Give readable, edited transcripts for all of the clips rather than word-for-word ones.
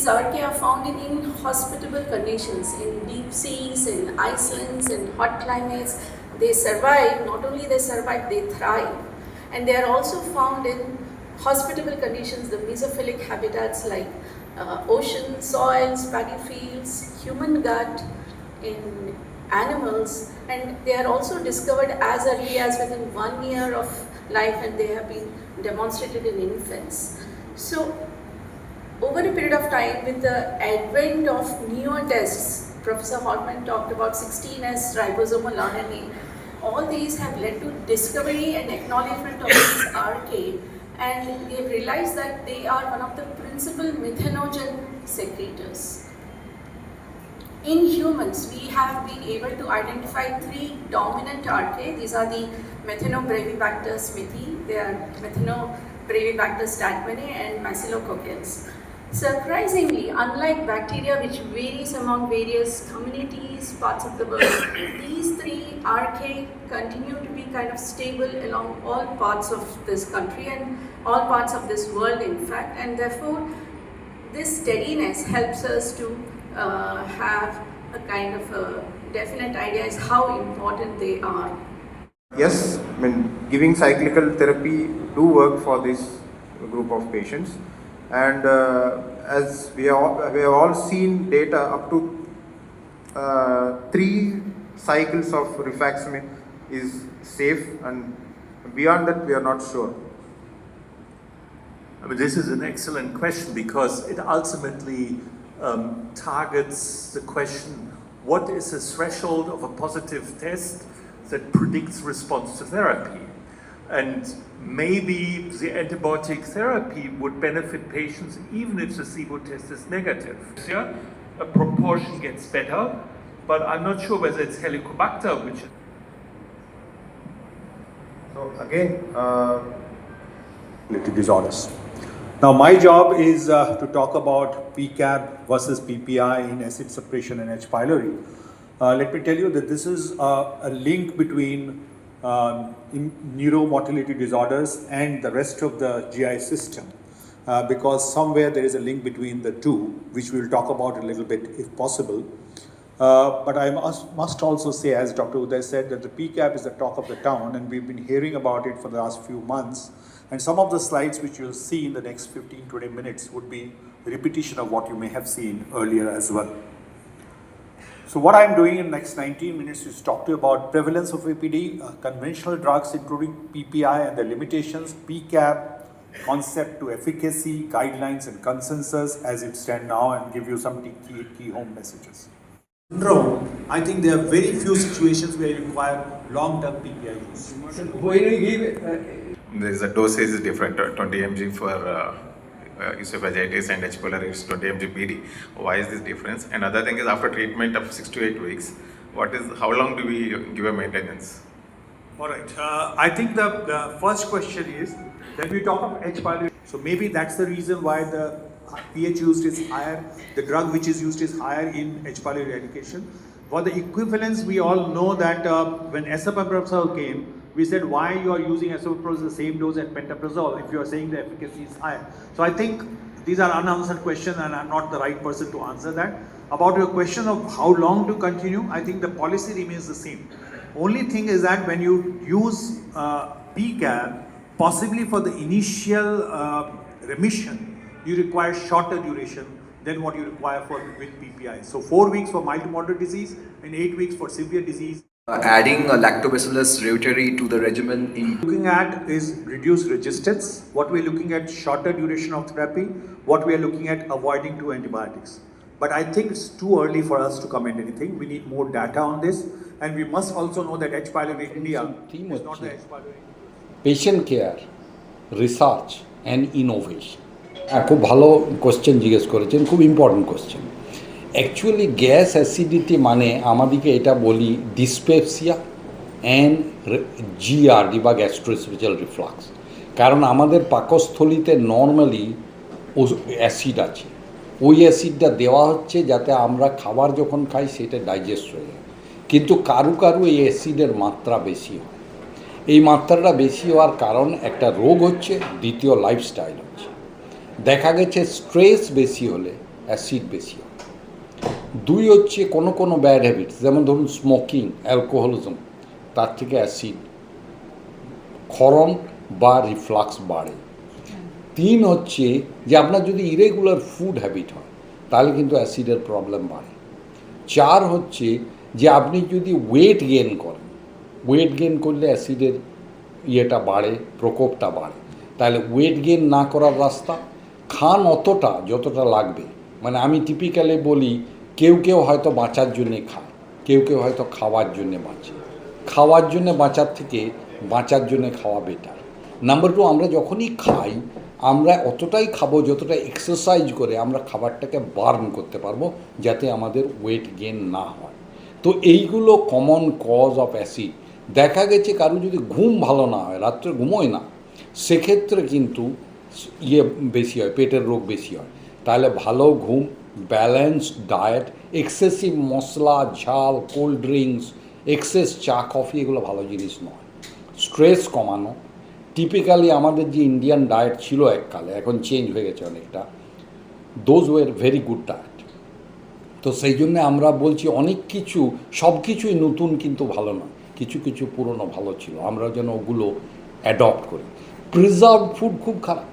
These RK are found in inhospitable conditions, in deep seas, in icelands, in hot climates. They survive, not only they survive, they thrive. And they are also found in hospitable conditions, the mesophilic habitats like ocean, soils, paddy fields, human gut, in animals, and they are also discovered as early as within 1 year of life, and they have been demonstrated in infants. So over a period of time, with the advent of newer tests, Professor Holman talked about 16S ribosomal RNA, all these have led to discovery and acknowledgement of these RK, and we have realized that they are one of the principal methanogen secretors. In humans, we have been able to identify 3 dominant RK. These are the Methanobrevibacter smithii, they are Methanobrevibacter stagmanae and Bacillococcal. Surprisingly, unlike bacteria which varies among various communities, parts of the world, these 3 RK continue to be kind of stable along all parts of this country and all parts of this world, in fact, and therefore this steadiness helps us to have a kind of a definite idea as how important they are. Yes, I mean, giving cyclical therapy do work for this group of patients, and as we have all seen data up to 3 cycles of rifaximin is safe, and beyond that we are not sure. I mean, this is an excellent question because it ultimately targets the question, what is the threshold of a positive test that predicts response to therapy? And maybe the antibiotic therapy would benefit patients even if the SIBO test is negative. Yeah, a proportion gets better, but I'm not sure whether it's Helicobacter, which is... So again, disorders. Now, my job is to talk about PCAB versus PPI in acid suppression and H. pylori. Let me tell you that this is a link between neuromotility disorders and the rest of the GI system, because somewhere there is a link between the two, which we will talk about a little bit if possible. But I must also say, as Dr. Uday said, that the PCAB is the talk of the town, and we've been hearing about it for the last few months. And some of the slides which you'll see in the next 15-20 minutes would be a repetition of what you may have seen earlier as well. So what I'm doing in the next 19 minutes is talk to you about prevalence of APD, conventional drugs including PPI and their limitations, PCAB, concept to efficacy, guidelines and consensus as it stands now, and give you some key home messages. Syndrome, I think there are very few situations where you require long-term PPI use. There is a dosage is different, 20 mg for esophagitis and H. pylori is 20 mg PD. Why is this difference? Another thing is, after treatment of 6 to 8 weeks, how long do we give a maintenance? All right. I think the first question is that we talk of H. pylori. So maybe that's the reason why the pH used is higher, the drug which is used is higher in H. pylori eradication. For the equivalence, we all know that when esomeprazole came, we said, why you are using esomeprazole the same dose as pantoprazole if you are saying the efficacy is higher. So I think these are unanswered questions, and I'm not the right person to answer that. About your question of how long to continue, I think the policy remains the same. Only thing is that when you use PCAB, possibly for the initial remission, you require shorter duration than what you require with PPI. So 4 weeks for mild to moderate disease and 8 weeks for severe disease. Adding a lactobacillus reuteri to the regimen. Looking at is reduced resistance. What we're looking at, shorter duration of therapy. What we are looking at, avoiding 2 antibiotics. But I think it's too early for us to comment anything. We need more data on this, and we must also know that H. pylori in India is not the H. pylori. Patient care, research and innovation. খুব ভালো question জিজ্ঞেস করেছেন, খুব important question. Actually gas acidity মানে আমাদেরকে এটা বলি dyspepsia and GRD বা গ্যাস্ট্রোএসোফেজিয়াল রিফ্লাক্স। কারণ আমাদের পাকস্থলিতে নর্মালি অ্যাসিড আছে, ওই অ্যাসিডটা দেওয়া হচ্ছে যাতে আমরা খাবার যখন খাই সেটা ডাইজেস্ট হয়ে যায়। কিন্তু কারু কারু এই অ্যাসিডের মাত্রা বেশি হয়। এই মাত্রাটা বেশি হওয়ার কারণ একটা রোগ হচ্ছে, দ্বিতীয় লাইফস্টাইল হচ্ছে। দেখা গেছে স্ট্রেস বেশি হলে অ্যাসিড বেশি হয়। 2 হচ্ছে কোনো কোনো ব্যাড হ্যাবিটস, যেমন ধরুন স্মোকিং, অ্যালকোহলিজম, তার থেকে অ্যাসিড ক্ষরণ বা রিফ্লাক্স বাড়ে। 3 হচ্ছে যে আপনার যদি ইরেগুলার ফুড হ্যাবিট হয় তাহলে কিন্তু অ্যাসিডের প্রবলেম বাড়ে। 4 হচ্ছে যে আপনি যদি ওয়েট গেন করেন, ওয়েট গেন করলে অ্যাসিডের ইয়েটা বাড়ে, প্রকোপটা বাড়ে। তাহলে ওয়েট গেন না করার রাস্তা, খান অতটা যতটা লাগবে। মানে আমি টিপিক্যালি বলি, কেউ কেউ হয়তো বাঁচার জন্যে খায়, কেউ কেউ হয়তো খাওয়ার জন্যে বাঁচে। খাওয়ার জন্যে বাঁচার থেকে বাঁচার জন্যে খাওয়া বেটার। নাম্বার 2, আমরা যখনই খাই আমরা অতটাই খাবো যতটা এক্সারসাইজ করে আমরা খাবারটাকে বার্ন করতে পারবো, যাতে আমাদের ওয়েট গেন না হয়। তো এইগুলো কমন কজ অফ অ্যাসিড। দেখা গেছে কারো যদি ঘুম ভালো না হয়, রাত্রে ঘুমোয় না, সেক্ষেত্রে কিন্তু বেশি হয়, পেটের রোগ বেশি হয়। তাহলে ভালো ঘুম, ব্যালেন্সড ডায়েট, এক্সেসিভ মশলা, ঝাল, কোল্ড ড্রিঙ্কস, এক্সেস চা কফি এগুলো ভালো জিনিস নয়। স্ট্রেস কমানো, টিপিক্যালি আমাদের যে ইন্ডিয়ান ডায়েট ছিল এককালে, এখন চেঞ্জ হয়ে গেছে অনেকটা, those were very good diet. তো সেই জন্য আমরা বলছি অনেক কিছু, সব কিছুই নতুন কিন্তু ভালো নয়, কিছু কিছু পুরনো ভালো ছিল, আমরা যেন ওগুলো অ্যাডপ্ট করি। প্রিজার্ভ ফুড খুব খারাপ।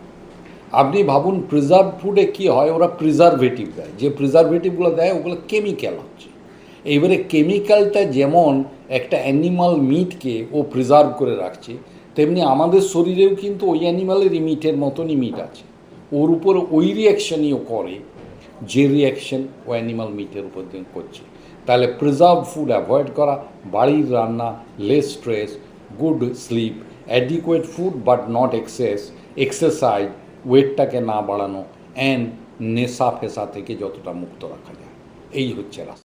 আপনি ভাবুন প্রিজার্ভ ফুডে কী হয়, ওরা প্রিজারভেটিভ দেয়, যে প্রিজারভেটিভগুলো দেয় ওগুলো কেমিক্যাল হচ্ছে। এবারে কেমিক্যালটা যেমন একটা অ্যানিমাল মিটকে ও প্রিজার্ভ করে রাখছে, তেমনি আমাদের শরীরেও কিন্তু ওই অ্যানিমালেরই মিটের মতনই মিট আছে, ওর উপর ওই রিয়াকশানই ও করে যে রিয়াকশন ও অ্যানিমাল মিটের উপর দিয়ে করছে। তাহলে প্রিজার্ভ ফুড অ্যাভয়েড করা, বাড়ির রান্না, less stress, good sleep, adequate food but not exercise, ওয়েটটাকে না বাড়ানো, অ্যান্ড নেশা ফেশা থেকে যতটা মুক্ত রাখা যায়, এই হচ্ছে রাস্তা।